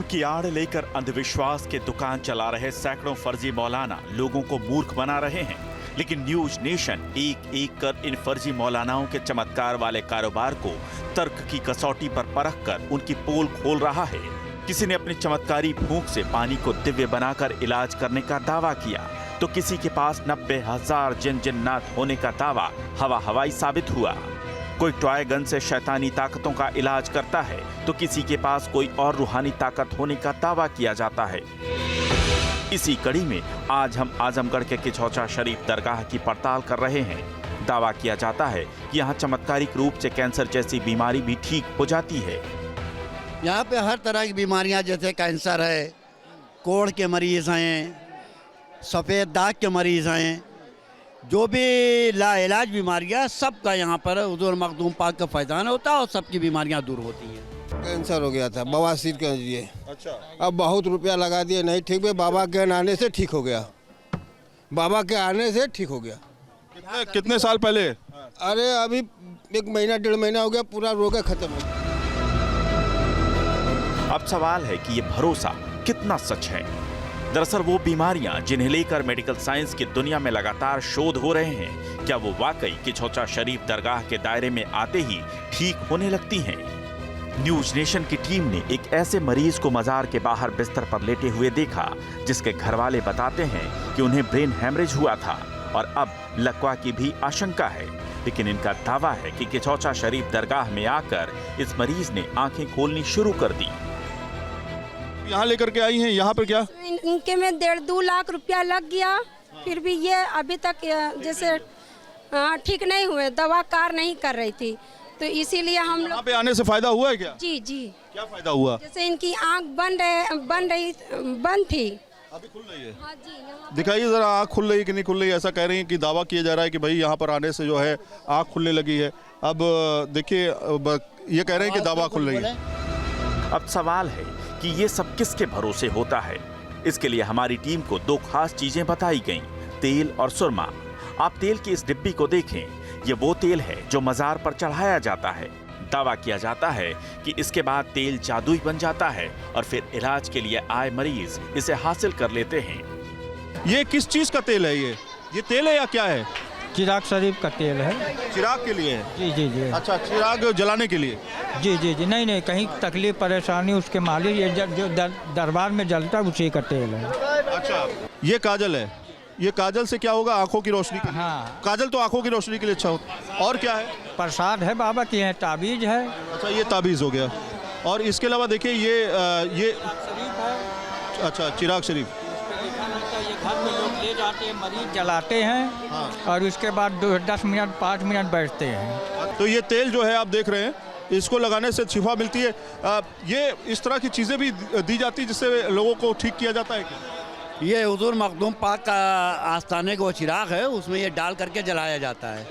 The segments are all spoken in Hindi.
की आड़ लेकर अंधविश्वास के दुकान चला रहे सैकड़ों फर्जी मौलाना लोगों को मूर्ख बना रहे हैं, लेकिन न्यूज नेशन एक एक कर इन फर्जी मौलानाओं के चमत्कार वाले कारोबार को तर्क की कसौटी पर परख कर उनकी पोल खोल रहा है। किसी ने अपनी चमत्कारी फूंक से पानी को दिव्य बनाकर इलाज करने का दावा किया, तो किसी के पास 90,000 जिन जिन्नात होने का दावा हवा हवाई साबित हुआ। कोई टॉय गन से शैतानी ताकतों का इलाज करता है, तो किसी के पास कोई और रूहानी ताकत होने का दावा किया जाता है। इसी कड़ी में आज हम आजमगढ़ के किछौचा शरीफ दरगाह की पड़ताल कर रहे हैं। दावा किया जाता है कि यहाँ चमत्कारिक रूप से कैंसर जैसी बीमारी भी ठीक हो जाती है। यहाँ पे हर तरह की बीमारियाँ, जैसे कैंसर है, कोढ़ के मरीज हैं, सफ़ेद दाग के मरीज हैं, जो भी लाइलाज बीमारियाँ, सबका यहाँ पर हुजूर मखदूम पाक का फैज़ान होता है और सबकी बीमारियाँ दूर होती हैं। कैंसर हो गया था, बवासीर के लिए। अच्छा, अब बहुत रुपया लगा दिए, नहीं ठीक हुए। बाबा के आने से ठीक हो गया, बाबा के आने से ठीक हो गया। कितने साल पहले? अरे अभी 1 महीना 1.5 महीना हो गया, पूरा रोग खत्म हो गया। अब सवाल है कि ये भरोसा कितना सच है। दरअसल वो बीमारियां जिन्हें लेकर मेडिकल साइंस की दुनिया में लगातार शोध हो रहे हैं, क्या वो वाकई किछौचा शरीफ दरगाह के दायरे में आते ही ठीक होने लगती हैं? न्यूज नेशन की टीम ने एक ऐसे मरीज को मजार के बाहर बिस्तर पर लेटे हुए देखा, जिसके घर वाले बताते हैं कि उन्हें ब्रेन हैमरेज हुआ था और अब लकवा की भी आशंका है। लेकिन इनका दावा है कि किछौचा शरीफ दरगाह में आकर इस मरीज ने आंखें खोलनी शुरू कर दी। यहाँ लेकर के आई हैं, यहाँ पर क्या? इनके में 1.5-2 लाख रुपया लग गया, फिर भी ये अभी तक जैसे ठीक नहीं हुए, दवा कार नहीं कर रही थी, तो इसीलिए हम लोग। यहाँ पे आने से फायदा हुआ है क्या? जी जी। क्या फायदा हुआ? जैसे इनकी आँख बंद थी, अभी खुल रही है। हाँ जी, यहाँ दिखाइए जरा, आँख खुल रही है कि नहीं खुल रही है? ऐसा कह रही है कि दावा किया जा रहा है कि भाई यहाँ पर आने से जो है आँख खुलने लगी है। अब देखिए, ये कह रहे हैं कि दावा खुल रही है। अब सवाल है कि ये सब किसके भरोसे होता है। इसके लिए हमारी टीम को 2 खास चीजें बताई गईं, तेल और सुरमा। आप तेल की इस डिब्बी को देखें, ये वो तेल है जो मजार पर चढ़ाया जाता है। दावा किया जाता है कि इसके बाद तेल जादुई बन जाता है और फिर इलाज के लिए आए मरीज इसे हासिल कर लेते हैं। ये किस चीज का तेल है? ये तेल है या क्या है? चिराग शरीफ का तेल है। चिराग के लिए है? जी जी जी। अच्छा, चिराग जलाने के लिए? जी जी जी। नहीं नहीं, कहीं तकलीफ परेशानी उसके मालिक, ये जो दरबार में जलता है उसी का तेल है। अच्छा, ये काजल है। ये काजल से क्या होगा? आंखों की रोशनी के लिए। हाँ, काजल तो आंखों की रोशनी के लिए अच्छा होता है। और क्या है? प्रसाद है बाबा की, है ताबीज है। अच्छा, ये ताबीज हो गया। और इसके अलावा देखिए ये अच्छा, चिराग शरीफ। ये घर में लोग ले जाते हैं, मरीज जलाते हैं। हाँ। और उसके बाद 10 मिनट 5 मिनट बैठते हैं। तो ये तेल जो है आप देख रहे हैं, इसको लगाने से शिफा मिलती है। ये इस तरह की चीज़ें भी दी जाती है जिससे लोगों को ठीक किया जाता है क्या? ये हुजूर मखदूम पाक का आस्थाने का चिराग है, उसमें ये डाल करके जलाया जाता है।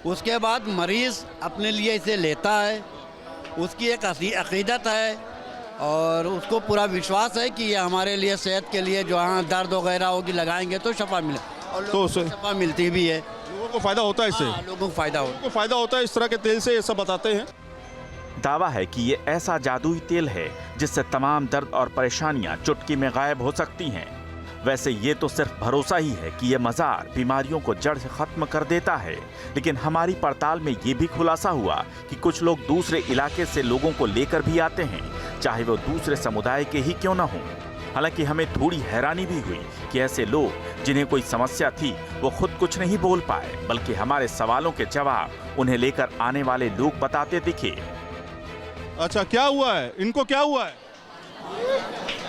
उसके बाद मरीज़ अपने लिए इसे लेता है, उसकी एक अक़ीदत है और उसको पूरा विश्वास है कि ये हमारे लिए सेहत के लिए जो हाँ दर्द वगैरह होगी लगाएंगे तो शफा मिले, और लोगों को शफा मिलती भी है। लोगों को फ़ायदा होता है इससे? लोगों को फ़ायदा होता है इस तरह के तेल से, ये सब बताते हैं। दावा है कि ये ऐसा जादुई तेल है जिससे तमाम दर्द और परेशानियां चुटकी में गायब हो सकती हैं। वैसे ये तो सिर्फ भरोसा ही है कि ये मजार बीमारियों को जड़ से खत्म कर देता है, लेकिन हमारी पड़ताल में ये भी खुलासा हुआ कि कुछ लोग दूसरे इलाके से लोगों को लेकर भी आते हैं, चाहे वो दूसरे समुदाय के ही क्यों न हों। हालांकि हमें थोड़ी हैरानी भी हुई कि ऐसे लोग जिन्हें कोई समस्या थी वो खुद कुछ नहीं बोल पाए, बल्कि हमारे सवालों के जवाब उन्हें लेकर आने वाले लोग बताते दिखे। अच्छा, क्या हुआ है? इनको क्या हुआ है?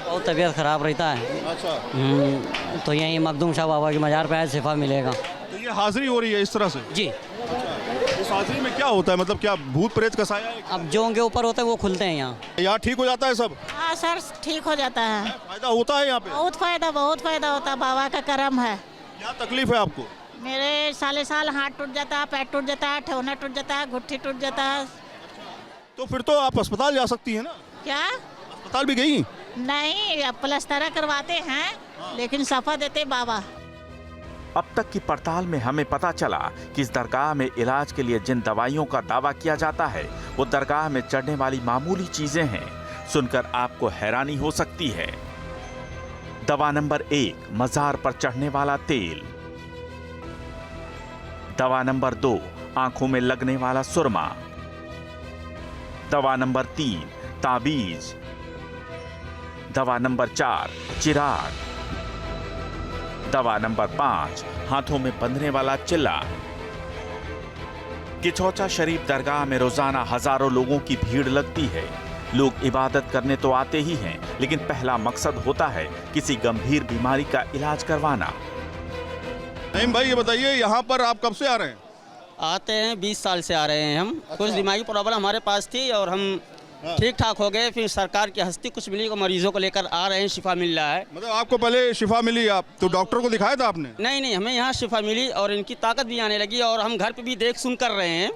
बहुत तबीयत खराब रहता है। अच्छा, तो यहीं मखदूम शाह बाबा की मजार पे आए, शिफा मिलेगा। तो ये हाजिरी हो रही है इस तरह से? जी। इस हाजिरी में क्या होता है? मतलब क्या भूत प्रेत का साया है? अब जो उनके ऊपर होते हैं वो खुलते हैं यहाँ। यहाँ ठीक हो जाता है सब? हाँ सर, ठीक हो जाता है। फायदा होता है यहाँ पे? बहुत फायदा होता है, बाबा का करम है। क्या तकलीफ है आपको? मेरे साल हाथ टूट जाता है, पैर टूट जाता है, ठेहुना टूट जाता है, घुट्टी टूट जाता है। तो फिर तो आप अस्पताल जा सकती हैं ना? क्या? अस्पताल भी गई? नहीं, अब प्लास्टर करवाते हैं, लेकिन सफा देते बाबा। अब तक की पड़ताल में हमें पता चला कि इस दरगाह में इलाज के लिए जिन दवाइयों का दावा किया जाता है वो दरगाह में चढ़ने वाली मामूली चीजें हैं। सुनकर आपको हैरानी हो सकती है। दवा नंबर 1, मजार पर चढ़ने वाला तेल। दवा नंबर 2, आंखों में लगने वाला सुरमा। दवा नंबर 3, ताबीज। दवा नंबर 4, चिराग। दवा नंबर 5, हाथों में बंधने वाला चिल्ला। किचौचा शरीफ दरगाह में रोजाना हजारों लोगों की भीड़ लगती है। लोग इबादत करने तो आते ही हैं, लेकिन पहला मकसद होता है किसी गंभीर बीमारी का इलाज करवाना। नईम भाई, ये बताइए यहाँ पर आप कब से आ रहे हैं? आते हैं 20 साल से आ रहे हैं हम। कुछ दिमागी प्रॉब्लम हमारे पास थी और हम ठीक ठाक हो गए। फिर सरकार की हस्ती कुछ मिली को मरीजों को लेकर आ रहे हैं, शिफा मिल रहा है। मतलब आपको पहले शिफा मिली, आप तो डॉक्टर को दिखाया था आपने? नहीं, हमें यहाँ शिफा मिली और इनकी ताकत भी आने लगी और हम घर पे भी देख सुन कर रहे हैं।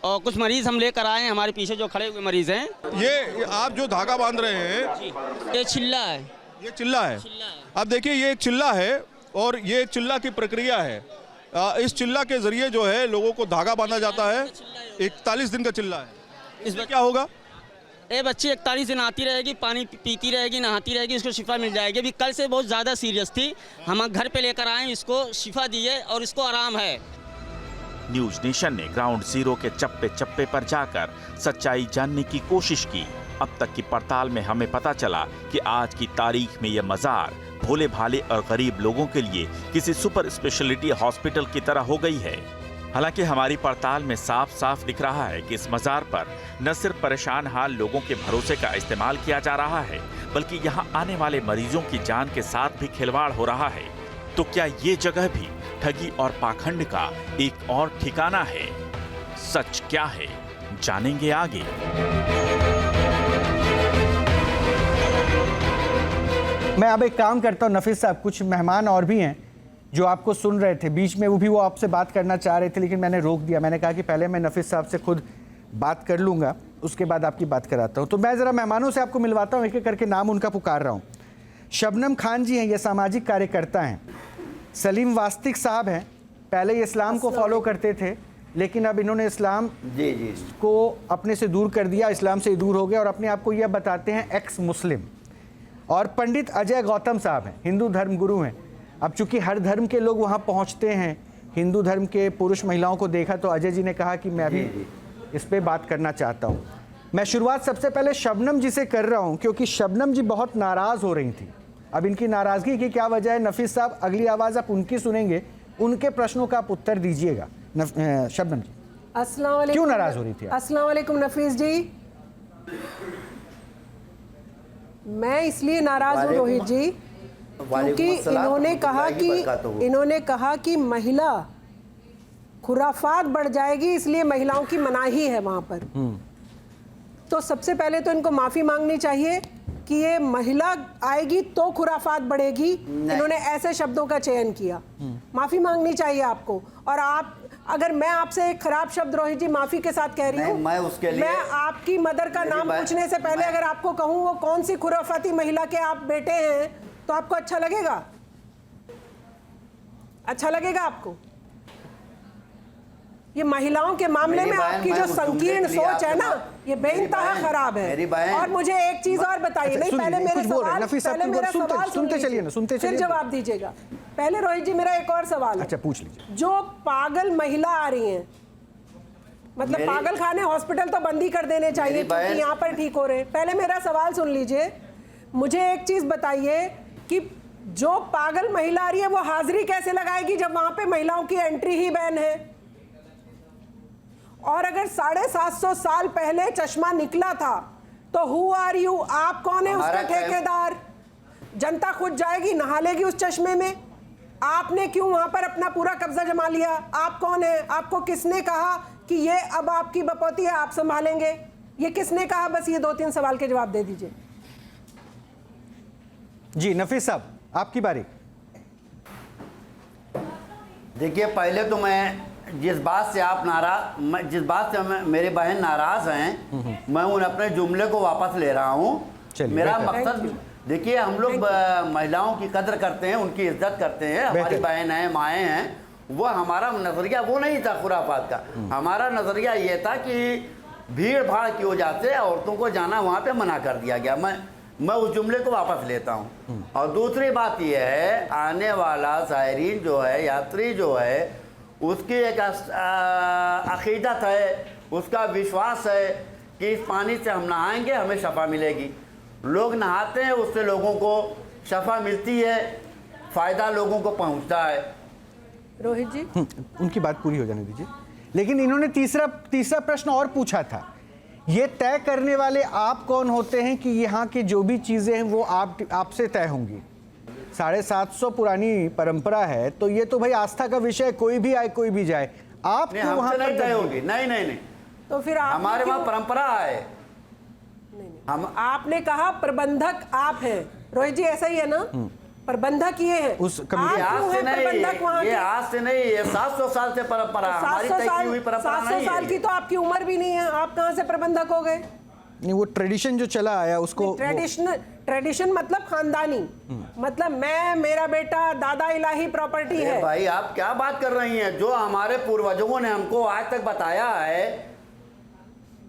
और कुछ मरीज हम लेकर आए हैं, हमारे पीछे जो खड़े हुए मरीज हैं। ये आप जो धागा बांध रहे हैं, ये चिल्ला है। ये चिल्ला है। अब देखिए, ये एक चिल्ला है और ये एक चिल्ला की प्रक्रिया है। इस चिल्ला के जरिए जो है लोगों को धागा बांधा जाता है। 41 दिन का चिल्ला है। इसमें क्या होगा? ये बच्ची 41 दिन आती रहेगी, पानी पीती रहेगी, नहाती रहेगी, इसको शिफा मिल जाएगी। अभी कल से बहुत ज़्यादा सीरियस थी, हम घर पे लेकर आए, इसको शिफा दिए और इसको आराम है। न्यूज नेशन ने ग्राउंड जीरो के चप्पे चप्पे पर जाकर सच्चाई जानने की कोशिश की। अब तक की पड़ताल में हमें पता चला कि आज की तारीख में यह मजार भोले भाले और गरीब लोगों के लिए किसी सुपर स्पेशलिटी हॉस्पिटल की तरह हो गई है। हालांकि हमारी पड़ताल में साफ साफ दिख रहा है कि इस मजार पर न सिर्फ परेशान हाल लोगों के भरोसे का इस्तेमाल किया जा रहा है, बल्कि यहाँ आने वाले मरीजों की जान के साथ भी खिलवाड़ हो रहा है। तो क्या ये जगह भी ठगी और पाखंड का एक और ठिकाना है? सच क्या है, जानेंगे आगे। मैं अब एक काम करता हूँ नफीस साहब, कुछ मेहमान और भी हैं जो आपको सुन रहे थे बीच में, वो आपसे बात करना चाह रहे थे, लेकिन मैंने रोक दिया। मैंने कहा कि पहले मैं नफीस साहब से खुद बात कर लूँगा, उसके बाद आपकी बात कराता हूँ। तो मैं ज़रा मेहमानों से आपको मिलवाता हूँ, एक एक करके नाम उनका पुकार रहा हूँ। शबनम खान जी हैं, ये सामाजिक कार्यकर्ता हैं। सलीम वास्तिक साहब हैं, पहले ये इस्लाम को फॉलो करते थे, लेकिन अब इन्होंने इस्लाम को अपने से दूर कर दिया, इस्लाम से दूर हो गए और अपने आप को यह बताते हैं एक्स मुस्लिम। और पंडित अजय गौतम साहब हैं, हिंदू धर्म गुरु हैं। अब चूंकि हर धर्म के लोग वहाँ पहुँचते हैं, हिंदू धर्म के पुरुष महिलाओं को देखा तो अजय जी ने कहा कि मैं भी इस पर बात करना चाहता हूँ। मैं शुरुआत सबसे पहले शबनम जी से कर रहा हूँ, क्योंकि शबनम जी बहुत नाराज़ हो रही थी। अब इनकी नाराज़गी की क्या वजह है, नफीस साहब अगली आवाज़ आप उनकी सुनेंगे, उनके प्रश्नों का आप उत्तर दीजिएगा। शबनम जी, अस्सलाम वालेकुम। क्यों नाराज़ हो रही थी? अस्सलाम वालेकुम नफीस जी, मैं इसलिए नाराज़ हूँ रोहित जी क्योंकि इन्होंने कहा कि महिला खुराफात बढ़ जाएगी, इसलिए महिलाओं की मनाही है वहाँ पर। तो सबसे पहले तो इनको माफ़ी मांगनी चाहिए कि ये महिला आएगी तो खुराफात बढ़ेगी, इन्होंने ऐसे शब्दों का चयन किया। माफ़ी मांगनी चाहिए आपको। और आप, अगर मैं आपसे एक खराब शब्द रोहित जी माफ़ी के साथ कह रही हूँ, मैं आपकी मदर का नाम पूछने से पहले अगर आपको कहूँ वो कौन सी खुराफाती महिला के आप बेटे हैं, तो आपको अच्छा लगेगा? अच्छा लगेगा आपको? ये महिलाओं के मामले में आपकी जो संकीर्ण सोच है ना, ये बेइंतहा खराब है। और मुझे एक चीज और बताइए। नहीं, पहले मेरे सवाल, पहले मेरा सवाल सुनते चलिए ना, सुनते चलिए, फिर जवाब दीजिएगा। पहले रोहित जी मेरा एक और सवाल है। अच्छा, पूछ लीजिए। जो पागल महिला आ रही हैं, मतलब पागल खाने हॉस्पिटल तो बंद ही कर देने चाहिए क्योंकि यहाँ पर ठीक हो रहे हैं। पहले मेरा सवाल सुन लीजिए, मुझे एक चीज बताइए कि जो पागल महिला आ रही है वो हाजिरी कैसे लगाएगी जब वहां पे महिलाओं की एंट्री ही बैन है? और अगर 750 साल पहले चश्मा निकला था तो हु आर यू, आप कौन है उसका ठेकेदार? जनता खुद जाएगी, नहा लेगी उस चश्मे में। आपने क्यों वहां पर अपना पूरा कब्जा जमा लिया? आप कौन है? आपको किसने कहा कि ये अब आपकी बपौती है, आप संभालेंगे? ये किसने कहा? बस ये 2-3 सवाल के जवाब दे दीजिए। जी नफीस साहब, आपकी बारी। देखिए, पहले तो मैं जिस बात से मेरे बहन नाराज हैं, मैं उन अपने जुमले को वापस ले रहा हूं। मेरा मकसद, देखिए, हम लोग महिलाओं की कदर करते हैं, उनकी इज्जत करते हैं, हमारी बहन हैं, माएँ हैं। वो हमारा नजरिया वो नहीं था खुराफात का। हमारा नजरिया ये था कि भीड़ भाड़ की वजह से औरतों को जाना वहाँ पे मना कर दिया गया। मैं उस जुमले को वापस लेता हूँ। और दूसरी बात यह है, आने वाला ज़ायरीन जो है, यात्री जो है, उसकी एक अक़ीदत है, उसका विश्वास है कि इस पानी से हम नहाएंगे हमें शफा मिलेगी। लोग नहाते हैं, उससे लोगों को शफा मिलती है, फ़ायदा लोगों को पहुंचता है। रोहित जी, उनकी बात पूरी हो जाने दीजिए। लेकिन इन्होंने तीसरा प्रश्न और पूछा था, ये तय करने वाले आप कौन होते हैं कि यहाँ की जो भी चीज़ें हैं वो आपसे तय होंगी? 750 पुरानी परंपरा है, तो ये तो भाई आस्था का विषय, कोई भी आए कोई भी जाए, आप क्यों वहाँ पर तय होगी? नहीं, तो फिर हमारे वहाँ परंपरा है। हम आपने कहा प्रबंधक आप हैं, रोहित जी ऐसा ही है ना? प्रबंधक ये है, उस आज से नहीं, ये आज से नहीं, ये 700 साल से परंपरा, हमारी तय की हुई परंपरा नहीं है। 700 साल की तो आपकी उम्र भी नहीं है, आप कहाँ से प्रबंधक हो गए? नहीं, वो ट्रेडिशन जो चला आया उसको, ट्रेडिशन मतलब खानदानी, मतलब मेरा बेटा दादा इलाही प्रॉपर्टी है। भाई आप क्या बात कर रही हैं? जो हमारे पूर्वजों ने हमको आज तक बताया है,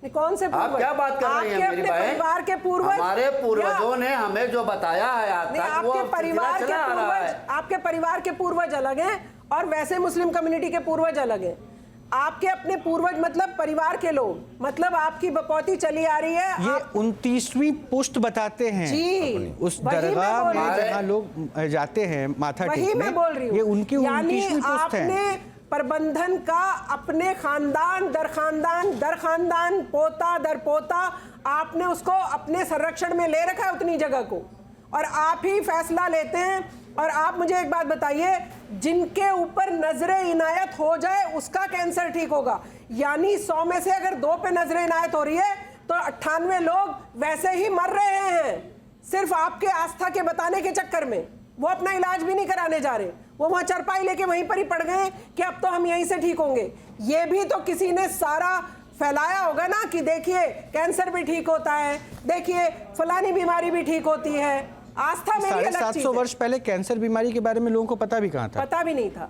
कौन से आप क्या बात कर रही हैं मेरी बहन? परिवार के पूर्वज, हमारे पूर्वजों ने हमें जो बताया है आज तक, वो आपके परिवार के पूर्वज अलग हैं और वैसे मुस्लिम कम्युनिटी के पूर्वज अलग हैं। आपके अपने पूर्वज मतलब परिवार के लोग, मतलब आपकी बपौती चली आ रही है। ये 29वीं पुश्त बताते हैं जी, उस दरगाह में जहाँ लोग जाते हैं माथा टेकने, वही मैं बोल रही हूँ। ये उनकी 29वीं पुश्त है। प्रबंधन का अपने खानदान दर खानदान पोता दर पोता आपने उसको अपने संरक्षण में ले रखा है उतनी जगह को, और आप ही फैसला लेते हैं। और आप मुझे एक बात बताइए, जिनके ऊपर नजरे इनायत हो जाए उसका कैंसर ठीक होगा, यानी 100 में से अगर 2 पे नजरे इनायत हो रही है तो 98 लोग वैसे ही मर रहे हैं, सिर्फ आपके आस्था के बताने के चक्कर में। वो अपना इलाज भी नहीं कराने जा रहे, वो वहां चरपाई लेके वहीं पर ही पड़ गए कि अब तो हम यहीं से ठीक होंगे। ये भी तो किसी ने सारा फैलाया होगा ना कि देखिए कैंसर भी ठीक होता है, देखिए फलानी बीमारी भी ठीक होती है। आस्था मेरी अलग चीज है। 750 वर्ष पहले कैंसर बीमारी के बारे में लोगों को पता भी कहाँ था? पता भी नहीं था।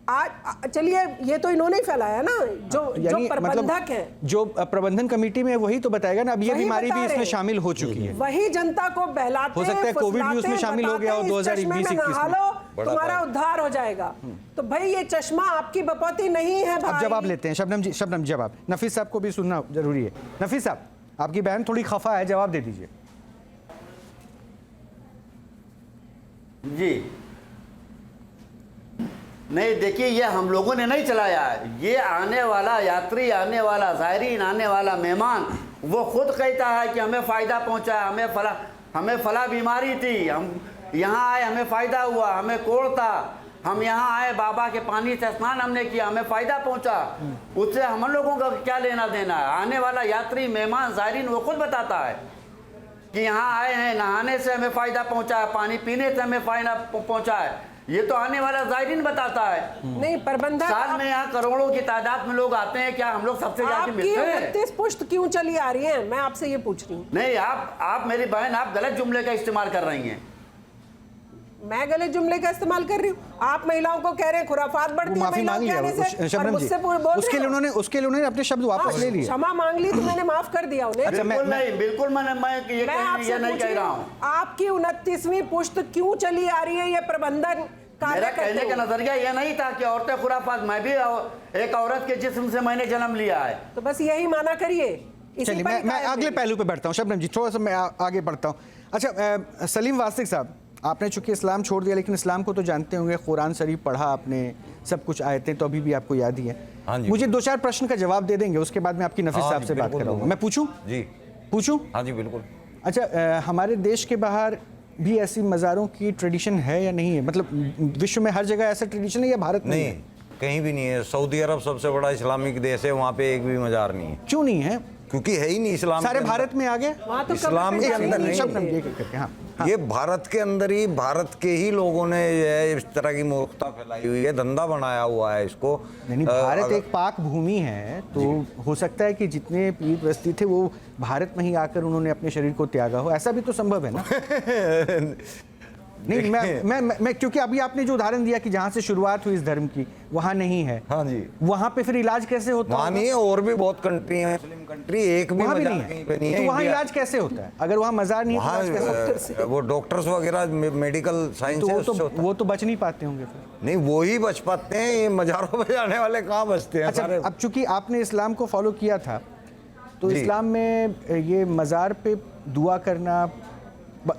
आज चलिए, ये तो इन्होंने ही फैलाया ना, जो प्रबंधक मतलब हैं, जो प्रबंधन कमेटी में, वही तो बताएगा ना। अब ये बीमारी भी इसमें शामिल हो चुकी है, वही जनता को बहलाते, हो सकता है कोविड भी उसमें शामिल हो गया हो 2020-21 में, तुम्हारा उद्धार हो जाएगा। तो भाई ये चश्मा आपकी बपौती नहीं है भाई। अब जवाब लेते हैं शबनम जी, जवाब। नफीस साहब को भी सुनना जरूरी है। नफीस साहब, आपकी बहन थोड़ी खफा है, जवाब दे दीजिए। जी नहीं, देखिए ये हम लोगों ने नहीं चलाया है, ये आने वाला यात्री, आने वाला ज़ायरीन, आने वाला मेहमान, वो खुद कहता है कि हमें फ़ायदा पहुंचा, हमें फला बीमारी थी, हम यहाँ आए हमें फ़ायदा हुआ, हमें कोढ़ था, हम यहाँ आए बाबा के पानी से स्नान हमने किया, हमें फ़ायदा पहुंचा। उससे हम लोगों का क्या लेना देना है? आने वाला यात्री, मेहमान, ज़ायरीन वो खुद बताता है कि यहाँ आए हैं, नहाने से हमें फ़ायदा पहुंचा है, पानी पीने से हमें फ़ायदा पहुंचा है। ये तो आने वाला ज़ायरीन बताता है। नहीं, प्रबंधक साल में यहाँ करोड़ों की तादाद में लोग आते हैं, क्या हम लोग सबसे ज्यादा मिलते हैं? 29 पुश्त क्यों चली आ रही है, मैं आपसे ये पूछ रही हूँ। नहीं, आप मेरी बहन, आप गलत जुमले का इस्तेमाल कर रही हैं। मैं गलत जुमले का इस्तेमाल कर रही हूँ? आप महिलाओं को कह रहे हैं खुराफात बढ़ती है, माफी मांग लिया उसके लिए उन्होंने अपने शब्द वापस ले लिए, क्षमा मांग ली, तो मैंने माफ कर दिया उन्हें। बिल्कुल मैं ये नहीं कह रहा हूँ। आपकी 29वीं पुश्त क्यों चली आ रही है? ये प्रबंधन मेरा कहने का नजरिया यह नहीं था कि औरतें खुराफात, मैं भी एक औरत के जिस्म से मैंने जन्म लिया है, तो बस यही माना करिए। चलिए मैं अगले पहलू पे बढ़ता हूँ। शबनम जी, थोड़ा सा मैं आगे बढ़ता हूँ। अच्छा, सलीम वास्तिक साहब, आपने चूंकि इस्लाम छोड़ दिया, लेकिन इस्लाम को तो जानते होंगे, कुरान शरीफ पढ़ा आपने, सब कुछ आयतें तो अभी भी आपको याद ही है। हाँ जी, मुझे 2-4 प्रश्न का जवाब दे देंगे, उसके बाद मैं आपकी नफीस साहब से बात कराऊंगा। मैं पूछूं? जी पूछूं? हाँ जी बिल्कुल। अच्छा, हमारे देश के बाहर भी ऐसी मज़ारों की ट्रेडिशन है या नहीं है? मतलब विश्व में हर जगह ऐसा ट्रेडिशन है या भारत में? नहीं, कहीं भी नहीं है। सऊदी अरब सबसे बड़ा इस्लामिक देश है, वहाँ पे एक भी मज़ार नहीं है। क्यों नहीं है? क्योंकि है ही नहीं इस्लाम। सारे भारत में आ गए, इस्लाम के अंदर नहीं। ये भारत के अंदर ही, भारत के ही लोगों ने इस तरह की मूर्खता फैलाई हुई है, धंधा बनाया हुआ है इसको। नहीं, भारत एक पाक भूमि है, तो हो सकता है कि जितने पीर प्रस्ती थे वो भारत में ही आकर उन्होंने अपने शरीर को त्यागा हो, ऐसा भी तो संभव है ना? नहीं, मैं क्योंकि अभी आपने जो उदाहरण दिया कि जहाँ से शुरुआत हुई इस धर्म की वहाँ नहीं है, हाँ जी, वहाँ पे फिर इलाज कैसे होता है? वहाँ नहीं है, और भी बहुत कंट्री है, मुस्लिम कंट्री, एक भी वहाँ भी मजार नहीं कहीं है, पे नहीं है। तो वहाँ इंडिया- इलाज कैसे होता है? अगर वहाँ मजार नहीं है तो इलाज कैसे होता है? वो डॉक्टर्स वगैरह मेडिकल साइंस तो वो तो बच नहीं पाते होंगे फिर। नहीं, वो ही बच पाते हैं, ये मजारों पे जाने वाले कहाँ बचते हैं? अच्छा, सारे अब चूंकि आपने इस्लाम को फॉलो किया था, तो जी। इस्लाम में ये मजार पे दुआ करना,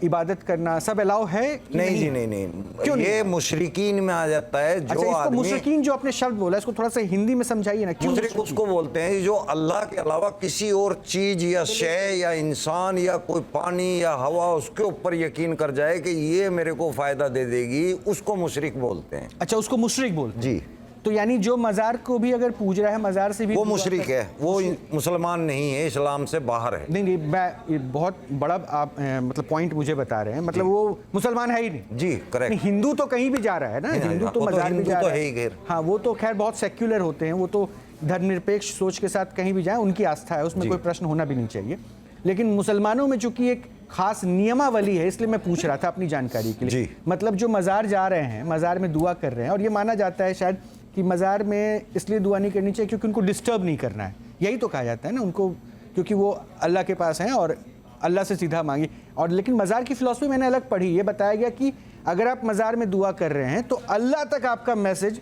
इबादत करना सब अलाउ है कि नहीं जी, नहीं क्यों ये नहीं? मुशरिकीन में आ जाता है। जो अच्छा, इसको आदमी मुशरिकीन जो आपने शब्द बोला, इसको थोड़ा सा हिंदी में समझाइए ना। क्यों मुशरिक उसको बोलते हैं जो अल्लाह के अलावा किसी और चीज या शय या इंसान या कोई पानी या हवा उसके ऊपर यकीन कर जाए कि ये मेरे को फायदा दे देगी, उसको मुशरिक बोलते हैं। अच्छा, उसको मुशरिक बोलते हैं। जी, तो यानी जो मजार को भी अगर पूज रहा है, मजार से भी वो दुआ मुशरिक कर- है, वो मुसलमान नहीं है, इस्लाम से बाहर है। नहीं, मैं ये बहुत बड़ा आप मतलब पॉइंट मुझे बता रहे हैं, मतलब वो मुसलमान है ही नहीं। जी, करेक्ट। नहीं, हिंदू तो कहीं भी जा रहा है ना, नहीं, हिंदू हाँ, तो वो तो मजार भी हिंदू जा तो रहा है ही खैर। हाँ, वो तो खैर बहुत सेक्युलर होते हैं, वो तो धर्मनिरपेक्ष सोच के साथ कहीं भी जाए, उनकी आस्था है, उसमें जी। कोई प्रश्न होना भी नहीं चाहिए। लेकिन मुसलमानों में चूंकि एक खास नियमावली है, इसलिए मैं पूछ रहा था अपनी जानकारी के लिए। जी। मतलब जो मजार जा रहे हैं, मजार में दुआ कर रहे हैं, और ये माना जाता है शायद कि मजार में इसलिए दुआ नहीं करनी चाहिए क्योंकि उनको डिस्टर्ब नहीं करना है, यही तो कहा जाता है ना उनको, क्योंकि वो अल्लाह के पास हैं और अल्लाह से सीधा मांगी। और लेकिन मजार की फिलॉसफी मैंने अलग पढ़ी, ये बताया गया कि अगर आप मजार में दुआ कर रहे हैं तो अल्लाह तक आपका message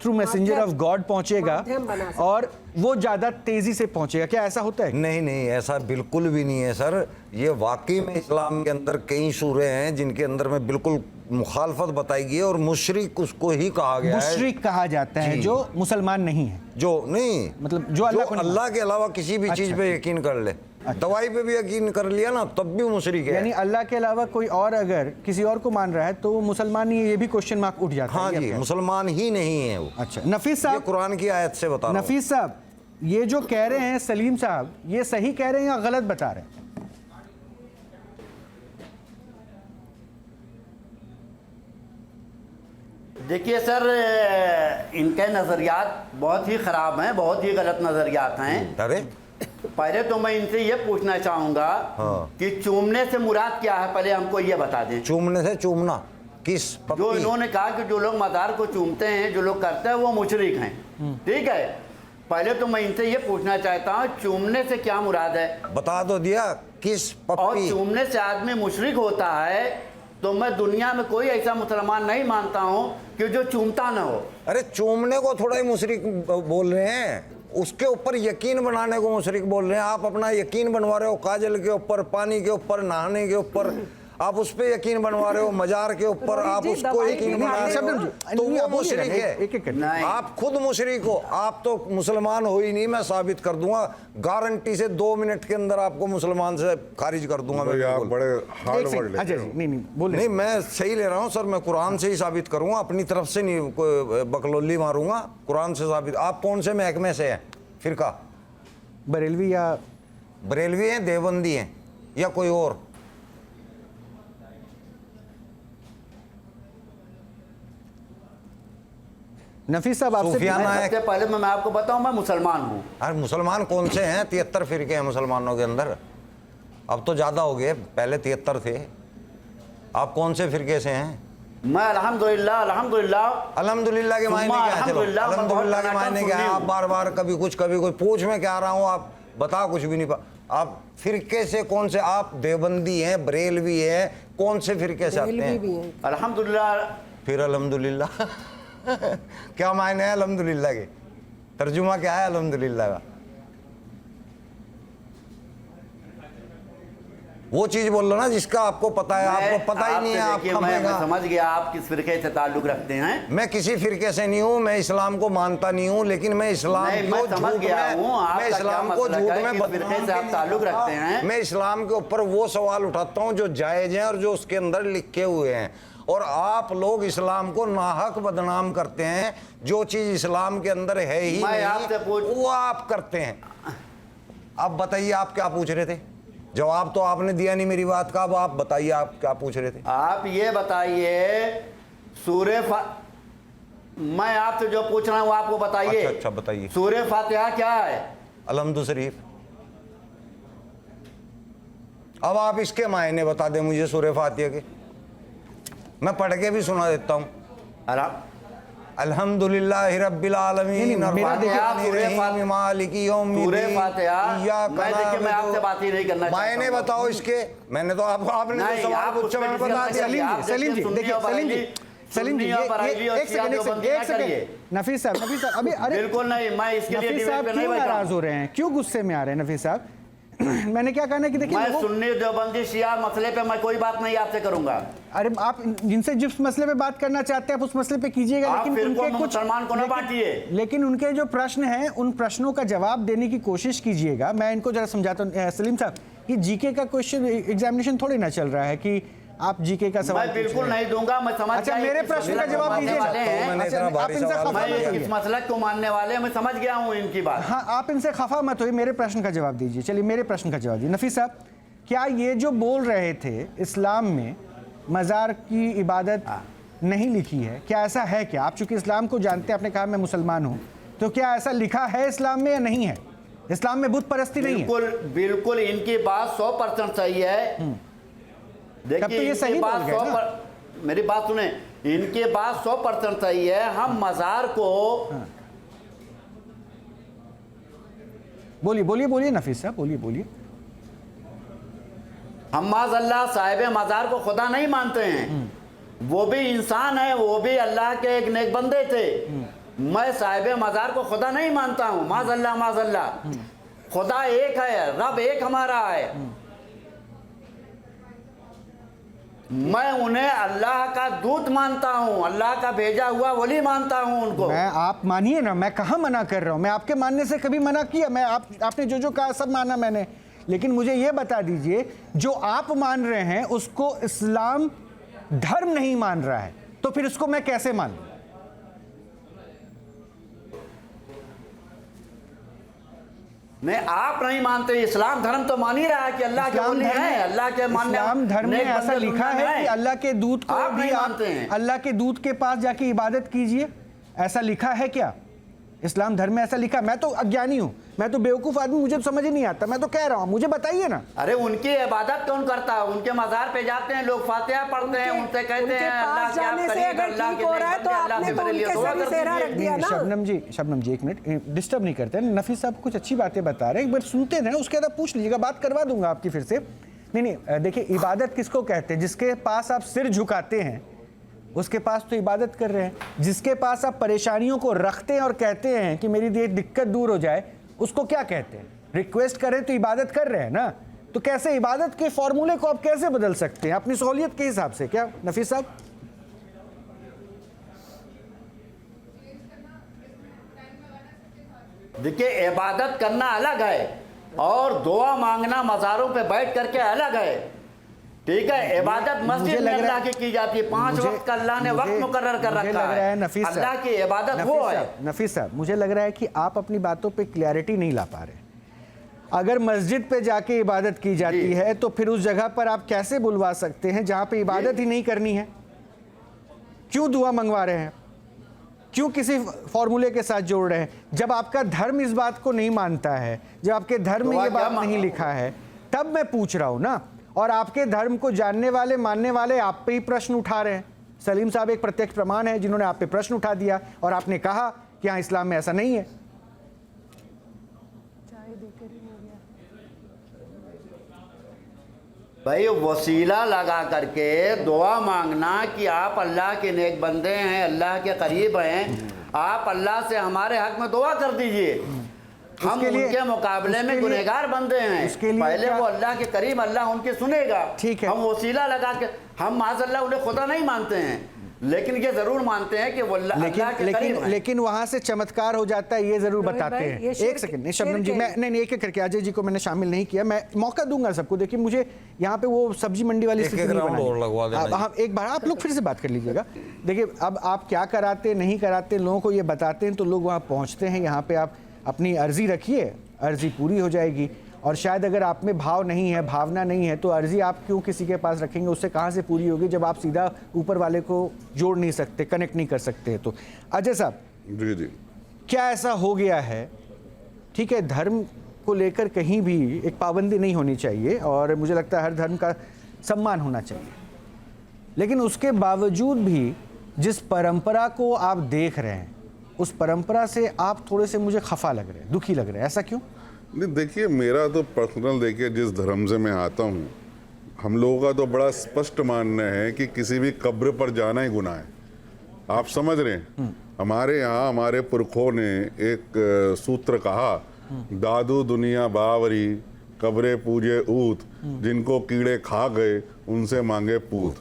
through messenger of God पहुंचेगा और वो ज़्यादा तेज़ी से पहुंचेगा। क्या ऐसा होता है? नहीं नहीं, ऐसा बिल्कुल भी नहीं है सर। ये वाकई में इस्लाम के अंदर कई सूरे हैं जिनके अंदर में बिल्कुल मुखालफत बताई गई है, और मुशरिक उसको ही कहा गया है। मुशरिक कहा जाता है जो मुसलमान नहीं है, जो नहीं, मतलब जो अल्लाह के अलावा किसी भी चीज अच्छा। पे यकीन कर ले, दवाई पे भी यकीन कर लिया ना, तब भी मुशरिक है। यानी अल्लाह के अलावा कोई और अगर किसी और को मान रहा है तो वो मुसलमान नहीं है, ये भी क्वेश्चन मार्क उठ जाता है। हाँ जी, मुसलमान ही नहीं है वो। अच्छा, नफीस साहब, कुरान की आयत से बता रहा हूं। नफीस साहब, ये जो कह रहे हैं सलीम साहब, ये सही कह रहे हैं या गलत बता रहे हैं? देखिए सर, इनके नज़रियात बहुत ही ख़राब हैं, बहुत ही गलत नज़रियात हैं। अरे पहले तो मैं इनसे ये पूछना चाहूँगा कि चूमने से मुराद क्या है, पहले हमको ये बता दें। चूमने से चूमना किस पप्पी? जो इन्होंने कहा कि जो लोग मज़ार को चूमते हैं, जो लोग करते हैं, वो मुशरिक हैं, ठीक है। पहले तो मैं इनसे ये पूछना चाहता हूँ, चूमने से क्या मुराद है? बता तो दिया, किस और पप्पी? चूमने से आदमी मुशरिक होता है तो मैं दुनिया में कोई ऐसा मुसलमान नहीं मानता हूँ कि जो चूमता ना हो। अरे चूमने को थोड़ा ही मुशरिक बोल रहे हैं, उसके ऊपर यकीन बनाने को मुशरिक बोल रहे हैं। आप अपना यकीन बनवा रहे हो काजल के ऊपर, पानी के ऊपर, नहाने के ऊपर, आप उस पे यकीन बनवा रहे हो, मजार के ऊपर आप उसको यकीन बना रहे हो, तो वो मुशरिक है। आप खुद मुशरिक हो, आप तो मुसलमान हो ही नहीं। मैं साबित कर दूंगा गारंटी से, 2 मिनट के अंदर आपको मुसलमान से खारिज कर दूंगा मैं। बड़े हार्ड वर्ड लेते हो। नहीं, मैं सही ले रहा हूँ सर, मैं कुरान से ही साबित करूंगा, अपनी तरफ से नहीं कोई बकलोली मारूंगा, कुरान से साबित। आप कौन से महकमे से हैं? फिरका बरेलवी या बरेलवी हैं, देवबंदी हैं, या कोई और? नफीस साहब, आपसे सबसे पहले मैं आपको बताऊं, मैं मुसलमान हूँ। अरे मुसलमान कौन से हैं? 73 फिरके हैं मुसलमानों के अंदर, अब तो ज़्यादा हो गए, पहले 73 थे। आप कौन से फिरके से हैं? मैं अल्हम्दुलिल्लाह अल्हम्दुलिल्लाह के मायने क्या है? चलो, अल्हम्दुलिल्लाह के मायने क्या है? आप बार बार कभी कुछ कभी कोई पूछ में क्या रहा हूँ, आप बता कुछ भी नहीं। आप फिरके से कौन से? आप देवबंदी हैं, बरेलवी हैं, कौन से फिरके से आते हैं? अल्हम्दुलिल्लाह। फिर अल्हम्दुलिल्लाह क्या मायने है अल्हम्दुलिल्लाह के? तर्जुमा क्या है अल्हम्दुलिल्लाह का? वो चीज बोल लो ना जिसका आपको पता है। आपको पता ही नहीं है, आप मैं समझ गया आप किस फिरके से ताल्लुक रखते हैं। मैं किसी फिरके से नहीं हूँ, मैं इस्लाम को मानता नहीं हूँ, लेकिन मैं इस्लाम को समझ गया हूँ, मैं इस्लाम को झूठ में फिरके से आप ताल्लुक रखते हैं। मैं इस्लाम के ऊपर वो सवाल उठाता हूँ जो जायज हैं और जो उसके अंदर लिखे हुए हैं। और आप लोग इस्लाम को नाहक बदनाम करते हैं, जो चीज इस्लाम के अंदर है ही नहीं वो आप करते हैं। अब बताइए आप क्या पूछ रहे थे? जवाब तो आपने दिया नहीं मेरी बात का। अब आप बताइए आप क्या पूछ रहे थे? आप ये बताइए सूरे मैं आपसे जो पूछ रहा हूँ आपको बताइए। अच्छा बताइए। सूरे फातिहा क्या है? अलहम्दु शरीफ। अब आप इसके मायने बता दें मुझे सूरे फातिहा के। मैं पढ़ के भी सुना देता हूँ। अल्हम्दुलिल्लाह रब्बिल आलमीन मालिकी यौमिद्दीन मैं आपसे बात ही नहीं करना चाहता। मायने बताओ इसके। मैंने तो आपने जो सवाल पूछा मैंने बता दिया। सलीम जी देखिए सलीम जी एक सेकंड नफीस साहब अभी अरे बिल्कुल नहीं, मैं इसके लिए नफीस साहब क्यों नाराज हो रहे हैं, क्यों गुस्से में आ रहे हैं नफीस साहब? मैंने क्या कहना है कि देखिए मैं सुन्नी देवबंदी शिया मसले पे मैं कोई बात नहीं आपसे करूंगा। अरे आप जिनसे जिस मसले पे बात करना चाहते हैं आप उस मसले पे कीजिएगा, लेकिन उनके कुछ मुसलमान को ना बांटिए। लेकिन उनके जो प्रश्न हैं उन प्रश्नों का जवाब देने की कोशिश कीजिएगा। मैं इनको जरा समझाता हूँ सलीम साहब, ये जीके का क्वेश्चन एग्जामिनेशन थोड़ी ना चल रहा है कि आप जीके का सवाल मैं बिल्कुल नहीं दूंगा। मैं समझ अच्छा मेरे प्रश्न का जवाब दीजिए। आप इनसे खफा इस मसलक को मानने वाले मैं समझ गया हूँ इनकी बात। हाँ आप इनसे खफा मत होइए, मेरे प्रश्न का जवाब दीजिए। चलिए मेरे प्रश्न का जवाब दीजिए। नफीस साहब क्या ये जो बोल रहे थे इस्लाम में मज़ार की इबादत नहीं लिखी है, क्या ऐसा है क्या? आप चूंकि इस्लाम को जानते हैं, आपने कहा मैं मुसलमान हूँ, तो क्या ऐसा लिखा है इस्लाम में या नहीं है? इस्लाम में बुत परस्ती नहीं है। बिल्कुल इनकी बात 100% सही है। देखिए ये सही बात 100% मेरी बात सुने, इनकी बात 100% सही है। हम मज़ार को बोलिए नफीस साहब बोलिए। हम माज़अल्लाह साहिब मज़ार को खुदा नहीं मानते हैं। वो भी इंसान है, वो भी अल्लाह के एक नेक बंदे थे। मैं साहिब मज़ार को खुदा नहीं मानता हूँ। माज़अल्लाह खुदा एक है, रब एक हमारा है। मैं उन्हें अल्लाह का दूत मानता हूँ, अल्लाह का भेजा हुआ वली मानता हूँ उनको। मैं आप मानिए ना, मैं कहाँ मना कर रहा हूँ? मैं आपके मानने से कभी मना किया? मैं आपने जो कहा सब माना मैंने, लेकिन मुझे ये बता दीजिए जो आप मान रहे हैं उसको इस्लाम धर्म नहीं मान रहा है, तो फिर उसको मैं कैसे मानूं? नहीं आप नहीं मानते, इस्लाम धर्म तो मान ही रहा है कि अल्लाह के वली हैं, अल्लाह के मानने। इस्लाम धर्म में ऐसा लिखा है कि अल्लाह के दूत को आप भी नहीं आप मानते हैं। अल्लाह के दूत के पास जाके इबादत कीजिए, ऐसा लिखा है क्या? इस्लाम धर्म में ऐसा लिखा? मैं तो अज्ञानी हूँ, मैं तो बेवकूफ़ आदमी, मुझे तो समझ ही नहीं आता, मैं तो कह रहा हूँ, मुझे बताइए ना। अरे उनकी इबादत कौन करता है? उनके मज़ार पे जाते हैं लोग, फातिहा पढ़ते हैं, उनसे कहते हैं अल्लाह के आप करीब, अल्लाह के अल्लाह से मेरे लिए दुआ कर दीजिए। शबनम जी एक मिनट डिस्टर्ब नहीं करते। नफीस साहब कुछ अच्छी बातें बता रहे हैं, एक बार सुनते हैं, उसके बाद पूछ लीजिएगा, बात करवा दूंगा आपकी फिर से। नहीं देखिए इबादत किसको कहते हैं? जिसके पास आप सिर झुकाते हैं उसके पास तो इबादत कर रहे हैं। जिसके पास आप परेशानियों को रखते हैं और कहते हैं कि मेरी ये दिक्कत दूर हो जाए, उसको क्या कहते हैं? रिक्वेस्ट करें तो इबादत कर रहे हैं ना। तो कैसे इबादत के फॉर्मूले को आप कैसे बदल सकते हैं अपनी सहूलियत के हिसाब से? क्या नफीस साहब? देखिए इबादत करना अलग है और दुआ मांगना मज़ारों पे बैठ करके अलग है। ठीक है, इबादत मस्जिद में अल्लाह की जाती है, 5 वक्त का अल्लाह ने वक्त मुकर्रर कर रखा है। अल्लाह की इबादत वो है। नफीस साहब मुझे लग रहा है कि आप अपनी बातों पे क्लैरिटी नहीं ला पा रहे। अगर मस्जिद पे जाके इबादत की जाती है तो फिर उस जगह पर आप कैसे बुलवा सकते हैं जहां पे इबादत ही नहीं करनी है? क्यों दुआ मंगवा रहे हैं? क्यों किसी फॉर्मूले के साथ जोड़ रहे हैं? जब आपका धर्म इस बात को नहीं मानता है, जब आपके धर्म में ये बात नहीं लिखा है, तब मैं पूछ रहा हूं ना। और आपके धर्म को जानने वाले मानने वाले आप पे ही प्रश्न उठा रहे हैं। सलीम साहब एक प्रत्यक्ष प्रमाण है जिन्होंने आप पे प्रश्न उठा दिया और आपने कहा कि हाँ इस्लाम में ऐसा नहीं है। भाई वसीला लगा करके दुआ मांगना कि आप अल्लाह के नेक बंदे हैं, अल्लाह के करीब हैं, आप अल्लाह से हमारे हक में दुआ कर दीजिए। हम उनके मुकाबले में गुनहगार बंदे हैं, पहले वो अल्लाह के करीब, अल्लाह उनकी सुनेगा। ठीक है, हम वसीला लगा के हम माज़अल्लाह उन्हें खुदा नहीं मानते हैं, लेकिन ये जरूर मानते हैं कि वो अल्लाह के करीब हैं। लेकिन वहां से चमत्कार हो जाता है, ये जरूर बताते हैं। एक सेकंड शबनम जी, मैं नहीं एक एक करके अजय जी को मैंने शामिल नहीं किया, मैं मौका दूंगा सबको। देखिए मुझे यहाँ पे वो सब्जी मंडी वाली स्थिति नहीं बनानी। एक बार आप लोग फिर से बात कर लीजिएगा। देखिए अब आप क्या कराते नहीं कराते, लोगों को ये बताते हैं तो लोग वहाँ पहुँचते हैं। यहाँ पे आप अपनी अर्जी रखिए, अर्जी पूरी हो जाएगी। और शायद अगर आप में भाव नहीं है, भावना नहीं है, तो अर्जी आप क्यों किसी के पास रखेंगे? उससे कहाँ से पूरी होगी जब आप सीधा ऊपर वाले को जोड़ नहीं सकते, कनेक्ट नहीं कर सकते? तो अजय साहब जी क्या ऐसा हो गया है? ठीक है, धर्म को लेकर कहीं भी एक पाबंदी नहीं होनी चाहिए और मुझे लगता है हर धर्म का सम्मान होना चाहिए, लेकिन उसके बावजूद भी जिस परंपरा को आप देख रहे हैं उस परंपरा से आप थोड़े से मुझे खफा लग रहे हैं, दुखी लग रहे हैं, ऐसा क्यों? नहीं देखिए, मेरा तो पर्सनल देखिए जिस धर्म से मैं आता हूँ, हम लोगों का तो बड़ा स्पष्ट मानना है कि किसी भी कब्र पर जाना ही गुनाह है। आप समझ रहे हैं? हमारे यहाँ हमारे पुरखों ने एक सूत्र कहा, दादू दुनिया बावरी कब्रे पूजे ऊत, जिनको कीड़े खा गए उनसे मांगे पूत।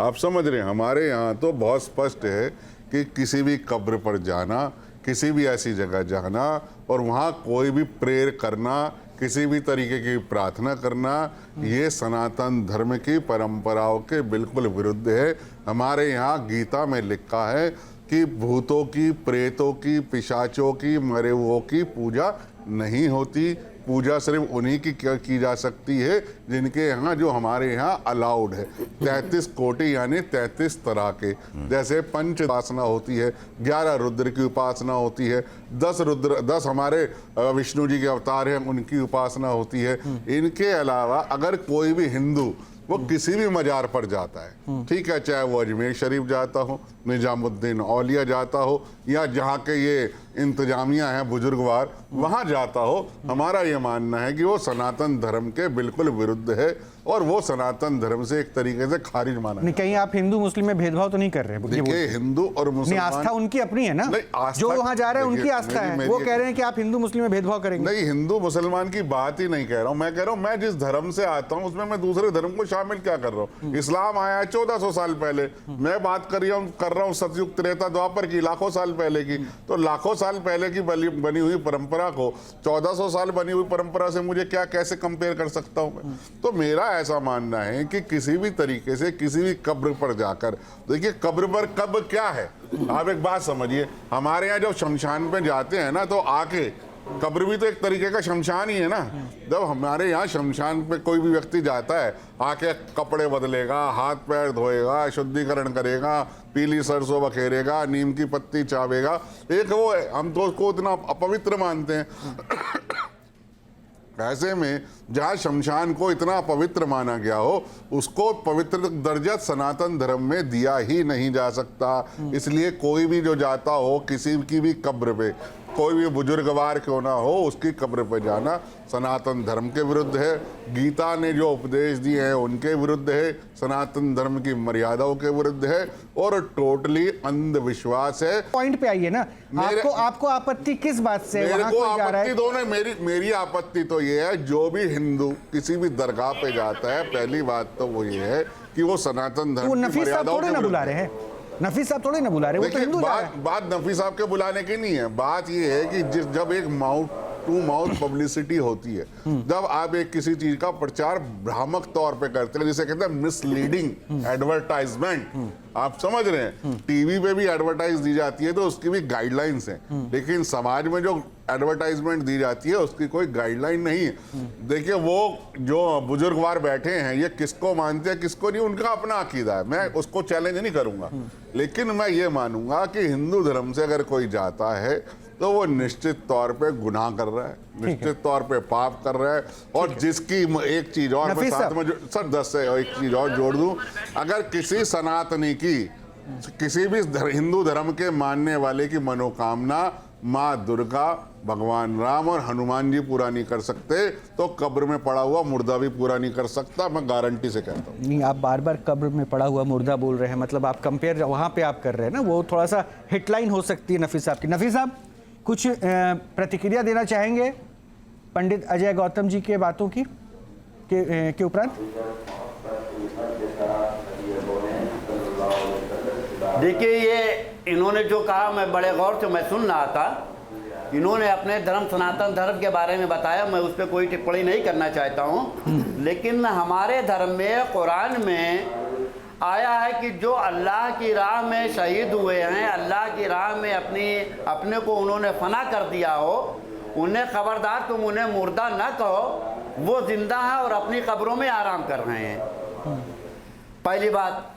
आप समझ रहे हैं? हमारे यहाँ तो बहुत स्पष्ट है कि किसी भी कब्र पर जाना, किसी भी ऐसी जगह जाना और वहाँ कोई भी प्रेयर करना, किसी भी तरीके की प्रार्थना करना, ये सनातन धर्म की परंपराओं के बिल्कुल विरुद्ध है। हमारे यहाँ गीता में लिखा है कि भूतों की, प्रेतों की, पिशाचों की, मरे हुओं की पूजा नहीं होती। पूजा सिर्फ उन्हीं की जा सकती है जिनके यहाँ, जो हमारे यहाँ अलाउड है। 33 कोटि यानी 33 तरह के, जैसे पंच उपासना होती है, 11 रुद्र की उपासना होती है, 10 हमारे विष्णु जी के अवतार हैं उनकी उपासना होती है। इनके अलावा अगर कोई भी हिंदू वो किसी भी मजार पर जाता है, ठीक है, चाहे वो अजमेर शरीफ जाता हो, निजामुद्दीन औलिया जाता हो, या जहाँ के ये इंतजामिया हैं बुजुर्गवार, वहाँ जाता हो, हमारा ये मानना है कि वो सनातन धर्म के बिल्कुल विरुद्ध है और वो सनातन धर्म से एक तरीके से खारिज माना। नहीं, कहीं आप हिंदू मुस्लिम में भेदभाव तो नहीं कर रहे? देखिए, हिंदू और मुस्लिम आस्था उनकी अपनी है ना, जो वहाँ जा रहे हैं उनकी आस्था है। वो कह रहे हैं कि आप हिंदू मुस्लिम में भेदभाव करेंगे। नहीं, हिंदू मुसलमान की बात ही नहीं कह रहा हूँ। मैं कह रहा हूँ मैं जिस धर्म से आता हूँ उसमें मैं दूसरे धर्म को शामिल क्या कर रहा हूँ? इस्लाम आया है 1400 साल पहले, मैं बात कर रहा हूँ सतयुग त्रेता द्वापर की, लाखों साल पहले की। तो लाखों साल पहले की बनी हुई परंपरा को 1400 साल बनी हुई परंपरा से मुझे क्या, कैसे कंपेयर कर सकता हूँ मैं? तो मेरा ऐसा मानना है कि किसी भी तरीके से किसी भी कब्र पर जाकर, देखिए कब्र पर कब्र क्या है, आप एक बात समझिए, हमारे यहाँ जब शमशान पे जाते हैं ना, तो आके कब्र भी तो एक तरीके का शमशान ही है ना। जब हमारे यहाँ शमशान पे कोई भी व्यक्ति जाता है, आके कपड़े बदलेगा, हाथ पैर धोएगा, शुद्धिकरण करेगा, पीली सरसों बखेरेगा, नीम की पत्ती चावेगा, एक वो है, हम तो उसको इतना अपवित्र मानते हैं। ऐसे में जहाँ शमशान को इतना पवित्र माना गया हो, उसको पवित्र दर्जा सनातन धर्म में दिया ही नहीं जा सकता। इसलिए कोई भी जो जाता हो किसी की भी कब्र पे, कोई भी बुजुर्गवार क्यों ना हो, उसकी कब्र पे जाना सनातन धर्म के विरुद्ध है। गीता ने जो उपदेश दिए हैं उनके विरुद्ध है, सनातन धर्म की मर्यादाओं के विरुद्ध है और टोटली अंधविश्वास है। पॉइंट पे आइए ना, आपको आपत्ति किस बात से? मेरे को आपत्ति दोनों, मेरी आपत्ति तो ये है, जो भी हिंदू किसी भी दरगाह पे जाता है, पहली बात तो वो ये है कि वो सनातन धर्म की मर्यादाओं के बुला रहे हैं। नफीस साहब थोड़े ना बुला रहे, वो तो हिंदू बात नफीस साहब के बुलाने की नहीं है। बात ये है कि जब एक माउथ टू माउथ पब्लिसिटी होती है, जब आप एक किसी चीज का प्रचार भ्रामक तौर पे करते हैं, जिसे कहते हैं मिसलीडिंग एडवर्टाइजमेंट, आप समझ रहे हैं, टीवी पे भी एडवर्टाइज दी जाती है तो उसकी भी गाइडलाइंस हैं, लेकिन समाज में जो एडवर्टाइजमेंट दी जाती है उसकी कोई गाइडलाइन नहीं है। देखिए, वो जो बुजुर्गवार बैठे हैं, ये किसको मानते हैं किसको नहीं, उनका अपना अकीदा है, मैं उसको चैलेंज नहीं करूंगा, लेकिन मैं ये मानूंगा कि हिंदू धर्म से अगर कोई जाता है तो वो निश्चित तौर पे गुनाह कर रहा है, निश्चित तौर पे पाप कर रहा है। और जिसकी एक चीज और मैं साथ में सर 10 से एक चीज और जोड़ दूं, अगर किसी सनातनी की, किसी भी हिंदू धर्म के मानने वाले की मनोकामना माँ दुर्गा, भगवान राम और हनुमान जी पूरा नहीं कर सकते, तो कब्र में पड़ा हुआ मुर्दा भी पूरा नहीं कर सकता, मैं गारंटी से कहता हूँ। नहीं, आप बार बार कब्र में पड़ा हुआ मुर्दा बोल रहे हैं, मतलब आप कंपेयर वहाँ पे आप कर रहे हैं ना, वो थोड़ा सा हिटलाइन हो सकती है नफीस साहब की। नफीस साहब कुछ प्रतिक्रिया देना चाहेंगे पंडित अजय गौतम जी के बातों की के उपरांत? देखिए, ये इन्होंने जो कहा मैं बड़े गौर से मैं सुन रहा था। इन्होंने अपने धर्म सनातन धर्म के बारे में बताया, मैं उस पर कोई टिप्पणी नहीं करना चाहता हूँ, लेकिन हमारे धर्म में कुरान में आया है कि जो अल्लाह की राह में शहीद हुए हैं, अल्लाह की राह में अपने को उन्होंने फना कर दिया हो, उन्हें खबरदार तुम उन्हें मुर्दा न कहो, वो जिंदा है और अपनी कब्रों में आराम कर रहे हैं। पहली बात,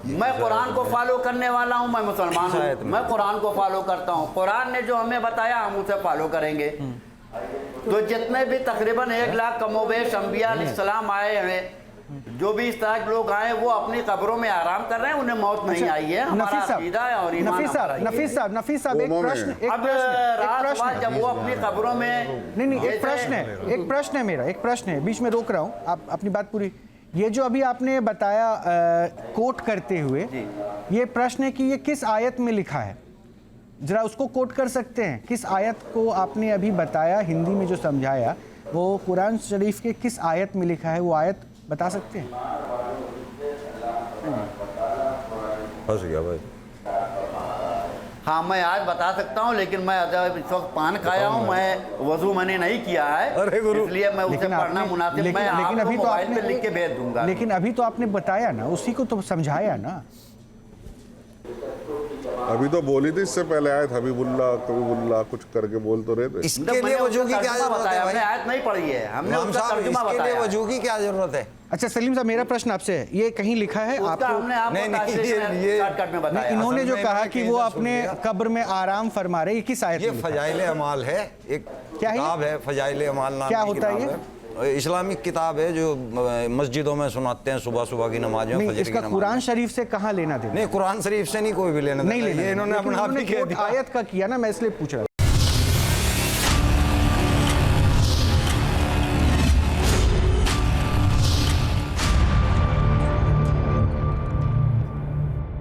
मैं कुरान को फॉलो करने वाला हूं, मैं मुसलमान हूं, मैं कुरान को फॉलो करता हूं, कुरान ने जो हमें बताया हम उसे फॉलो करेंगे। तो जितने भी तकरीबन 1 लाख कमोबेश अंबिया अलैहिस्सलाम आए हैं, जो भी इस तरह के लोग आए वो अपनी कब्रों में आराम कर रहे हैं, उन्हें मौत नहीं आई है। हमारा अकीदा है और ईमान हमारा ये है। नफीस साहब एक प्रश्न अब रात बाद जब वो अपनी कब्रों में नहीं एक प्रश्न है मेरा, एक प्रश्न है, बीच में रोक रहा हूँ, आप अपनी बात पूरी। ये जो अभी आपने बताया कोट करते हुए, ये प्रश्न है कि ये किस आयत में लिखा है, जरा उसको कोट कर सकते हैं? किस आयत को आपने अभी बताया, हिंदी में जो समझाया, वो कुरान शरीफ के किस आयत में लिखा है, वो आयत बता सकते हैं? फंस गया भाई। हाँ मैं आज बता सकता हूँ, लेकिन मैं इस वक्त पान खाया हूँ, मैं वजू मैंने नहीं किया है, अरे गुरु, इसलिए मैं उसे पढ़ना मुनासिब, मैं आपको मोबाइल पे लिख के भेज दूंगा। लेकिन अभी तो आपने बताया ना, उसी को तो समझाया ना। अभी तो बोली थी, इससे पहले आयत हबीबुल्लाह कुछ करके बोल तो रहे थे। इसके लिए वजू की क्या जरूरत है? हमने आयत नहीं पढ़ी है, हमने उसका तर्जुमा बताया। इसके लिए वजू की क्या जरूरत है? अच्छा सलीम साहब, मेरा प्रश्न आपसे है, ये कहीं लिखा है आपको? नहीं, इन्होंने जो कहा कि वो अपने कब्र में आराम फरमा रहे, ये किस आयत में? ये फजाइल अमाल है, एक किताब है फजाइल अमाल नाम की। क्या होता है ये? इस्लामिक किताब है जो मस्जिदों में सुनाते हैं सुबह सुबह की नमाज में। इसका कुरान शरीफ से कहाँ लेना देना? नहीं, कुरान शरीफ से नहीं कोई भी लेना देना, नहीं लेना, ये इन्होंने अपना आप ही कह दिया। आयत का किया ना, मैं इसलिए पूछ रहा था।